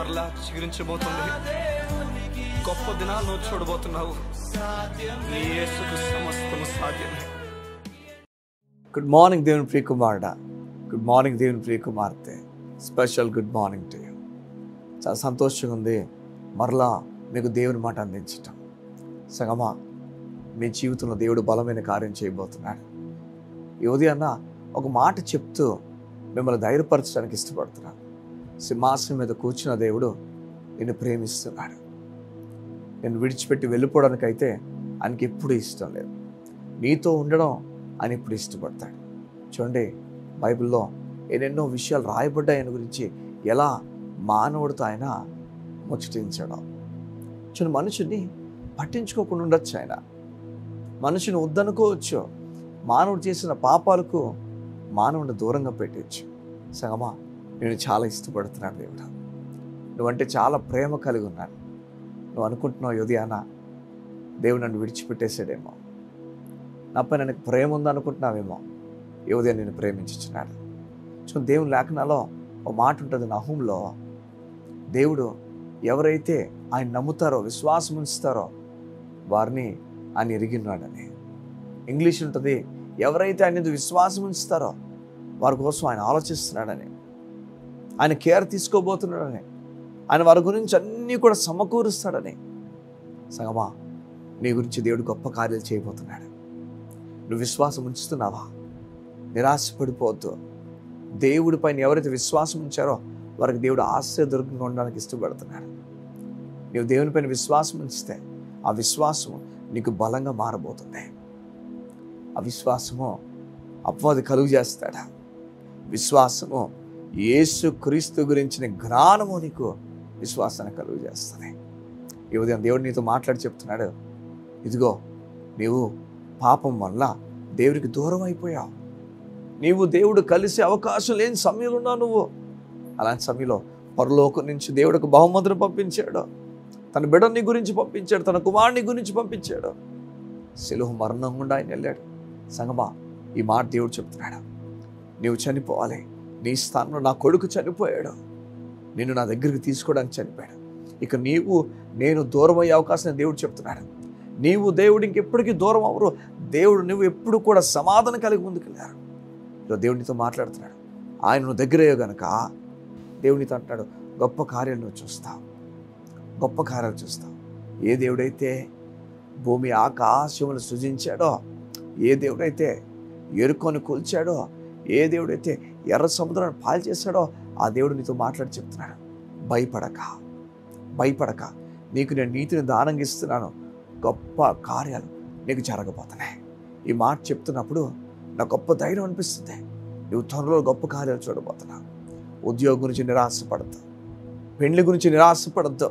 మరలా చిగురించబోతుంది. గొప్ప దినాలను చూడబోతున్నావు. నీ యేసుకు సమస్తము సాధ్యమే. గుడ్ మార్నింగ్ దేవుని ప్రియ కుమారుడా, గుడ్ మార్నింగ్ దేవుని ప్రియ కుమార్తె. Special good morning to you. చాలా సంతోషంగా ఉంది మరలా మీకు దేవుని మాట అందించటం. సగమా మీ జీవితంలో దేవుడు బలమైన కార్యం చేయబోతున్నాడు. ఈ ఉదయాన్న ఒక మాట చెప్తూ మిమ్మల్ని ధైర్యపరచడానికి ఇష్టపడుతున్నాను. సింహాసనం మీద కూర్చున్న దేవుడు నిన్ను ప్రేమిస్తున్నాడు. నేను విడిచిపెట్టి వెళ్ళిపోవడానికైతే ఆయనకి ఎప్పుడూ ఇష్టం లేదు. నీతో ఉండడం ఆయన ఇప్పుడు ఇష్టపడతాడు. చూడండి, బైబిల్లో ఎన్నెన్నో విషయాలు రాయబడ్డాయి ఆయన గురించి, ఎలా మానవుడితో ఆయన ముచ్చటించడం. చూడండి, మనుషుని పట్టించుకోకుండా ఉండొచ్చు, ఆయన మనుషుని వద్దనుకోవచ్చు, మానవుడు చేసిన పాపాలకు మానవుడిని దూరంగా పెట్టవచ్చు. సగమా నేను చాలా ఇష్టపడుతున్నాను దేవుడు, నువ్వంటే చాలా ప్రేమ కలిగి ఉన్నాను. నువ్వు అనుకుంటున్నావు ఉదయాన దేవుడు నన్ను విడిచిపెట్టేసాడేమో, నాపై నాకు ప్రేమ ఉందనుకుంటున్నావేమో. ఈ ఉదయం నేను ప్రేమించుచున్నాడు. చూడండి, దేవుని లేఖనాల్లో ఒక మాట ఉంటుంది, నహూములో. దేవుడు ఎవరైతే ఆయన నమ్ముతారో, విశ్వాసం ఉంచుతారో వారిని ఆయన ఎరిగినాడని. ఇంగ్లీష్ ఉంటుంది, ఎవరైతే ఆయన విశ్వాసం ఉంచుతారో వారి కోసం ఆయన ఆలోచిస్తున్నాడని, ఆయన కేర్ తీసుకోబోతున్నాడని, ఆయన వారి గురించి అన్నీ కూడా సమకూరుస్తాడని. సగమా నీ గురించి దేవుడు గొప్ప కార్యాలు చేయబోతున్నాడు. నువ్వు విశ్వాసం ఉంచుతున్నావా? నిరాశపడిపోవద్దు. దేవుడి పైన ఎవరైతే విశ్వాసం ఉంచారో వారికి దేవుడు ఆశ్చర్యదుర్గంగా ఉండడానికి ఇష్టపడుతున్నాడు. నీవు దేవుని పైన విశ్వాసం ఉంచితే ఆ విశ్వాసము నీకు బలంగా మారబోతుంది. ఆ విశ్వాసము అపవాది కలుగు చేస్తాడా? విశ్వాసము యేసు క్రీస్తు గురించిన జ్ఞానము నీకు విశ్వాసాన్ని కలుగు చేస్తుంది. ఈ ఉదయం దేవుడు నీతో మాట్లాడి చెప్తున్నాడు, ఇదిగో నీవు పాపం వల్ల దేవుడికి దూరం అయిపోయావు. నీవు దేవుడు కలిసే అవకాశం లేని సమయంలో ఉన్నావు నువ్వు. అలాంటి సమయంలో పరలోకం నుంచి దేవుడికి బహుమతిని పంపించాడు. తన బిడ్డని గురించి పంపించాడు, తన కుమారుని గురించి పంపించాడు. సిలువ మరణం గుండా ఆయన వెళ్ళాడు. సంగమా ఈ మాట దేవుడు చెప్తున్నాడు, నీవు చనిపోవాలి. నీ స్థానంలో నా కొడుకు చనిపోయాడు, నిన్ను నా దగ్గరికి తీసుకోవడానికి చనిపోయాడు. ఇక నీవు నేను దూరం అయ్యే అవకాశం దేవుడు చెప్తున్నాడు. నీవు దేవుడు ఇంకెప్పటికీ దూరం అవ్వరు. దేవుడు నువ్వు ఎప్పుడు కూడా సమాధానం కలిగి ముందుకెళ్ళారు. ఈరోజు దేవుడితో మాట్లాడుతున్నాడు. ఆయన నువ్వు దగ్గరయ్యో గనక దేవునితో అంటున్నాడు, గొప్ప కార్యాలు నువ్వు చూస్తావు, గొప్ప కార్యాలు చూస్తావు. ఏ దేవుడైతే భూమి ఆకాశములు సృజించాడో, ఏ దేవుడైతే ఎరుకొని కూల్చాడో, ఏ దేవుడైతే ఎర్ర సముద్రాన్ని పాలు చేశాడో ఆ దేవుడు నీతో మాట్లాడి చెప్తున్నాడు, భయపడక, భయపడక, నీకు నేను నీతిని దానంగా ఇస్తున్నాను, గొప్ప కార్యాలు నీకు జరగబోతున్నాయి. ఈ మాట చెప్తున్నప్పుడు నాకు గొప్ప ధైర్యం అనిపిస్తుంది. నువ్వు త్వరలో గొప్ప కార్యాలు చూడబోతున్నావు. ఉద్యోగం గురించి నిరాశపడద్దు, పెళ్లి గురించి నిరాశపడద్దు,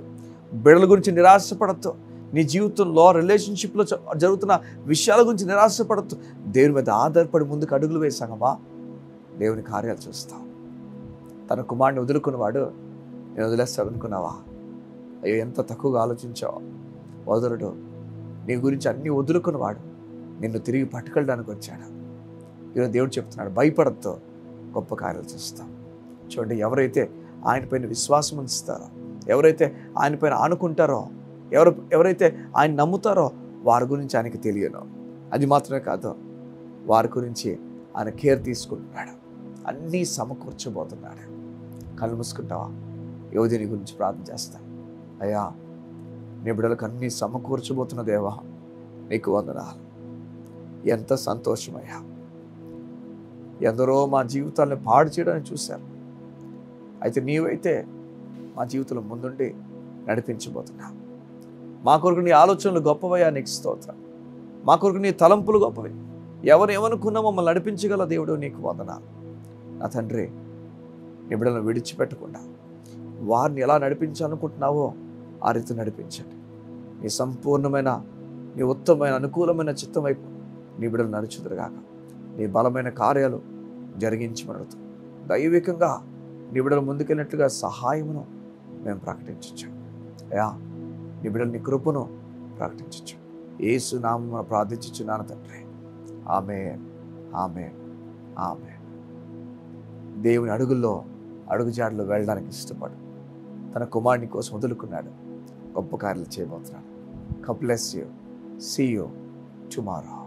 బిడ్డల గురించి నిరాశపడద్దు, నీ జీవితంలో రిలేషన్షిప్లో జరుగుతున్న విషయాల గురించి నిరాశపడద్దు. దేవుని మీద ఆధారపడి ముందుకు అడుగులు వేసాగమా దేవుని కార్యాలు చూస్తావు. తన కుమారుని వదులుకున్నవాడు నేను వదిలేస్తాడు అనుకున్నావా? అయ్యో, ఎంత తక్కువగా ఆలోచించావు. వదలుడు నీ గురించి అన్నీ వదులుకున్నవాడు నిన్ను తిరిగి పట్టుకెళ్ళడానికి వచ్చాడు. ఈరోజు దేవుడు చెప్తున్నాడు, భయపడద్దు, గొప్ప కార్యాలు చూస్తాం. చూడండి, ఎవరైతే ఆయన పైన విశ్వాసం ఉంచుతారో, ఎవరైతే ఆయన పైన ఆనుకుంటారో, ఎవరైతే ఆయన నమ్ముతారో వారి గురించి ఆయనకి తెలియను. అది మాత్రమే కాదు, వారి గురించి ఆయన కేర్ తీసుకుంటున్నాడు, అన్నీ సమకూర్చబోతున్నాడు. కళ్ళు మూసుకుంటావా? యోధుని గురించి ప్రార్థన చేస్తాను. అయ్యా, నీ బిడ్డలకు అన్నీ సమకూర్చబోతున్న దేవా, నీకు వందనాలు. ఎంత సంతోషమయ్యా. ఎందరో మా జీవితాలను పాడు చేయడానికి చూశారు, అయితే నీవైతే మా జీవితంలో ముందుండి నడిపించబోతున్నావు. మా కొరకు నీ ఆలోచనలు గొప్పవయ్యా, నీకు స్తోత్రం. మా కొరకు నీ తలంపులు గొప్పవి. ఎవరు ఏమనుకున్నా మమ్మల్ని నడిపించగల దేవుడు, నీకు వందనాలు. నా తండ్రి, నీ బిడ్డలను విడిచిపెట్టకుండా వారిని ఎలా నడిపించాలనుకుంటున్నావో ఆ రీతి నడిపించండి. నీ సంపూర్ణమైన, నీ ఉత్తమమైన, అనుకూలమైన చిత్తం వైపు నీ బిడ్డలు నడుచుదురుగాక. నీ బలమైన కార్యాలు జరిగించమడుతూ దైవికంగా నీ బిడ్డలు ముందుకెళ్ళినట్లుగా సహాయమును మేము ప్రకటించచ్చు. అయ్యా, నీ బిడ్డలు నీ కృపను ప్రకటించచ్చు. యేసు నామమున ప్రార్థించుచున్నాను తండ్రి. ఆమేన్, ఆమేన్, ఆమేన్. దేవుని అడుగుల్లో, అడుగుజాడలో వెళ్ళడానికి ఇష్టపడు. తన కుమారుని కోసం వదులుకున్నాడు. గొప్ప కార్యాలు చేయబోతున్నాడు. God bless you. See you tomorrow.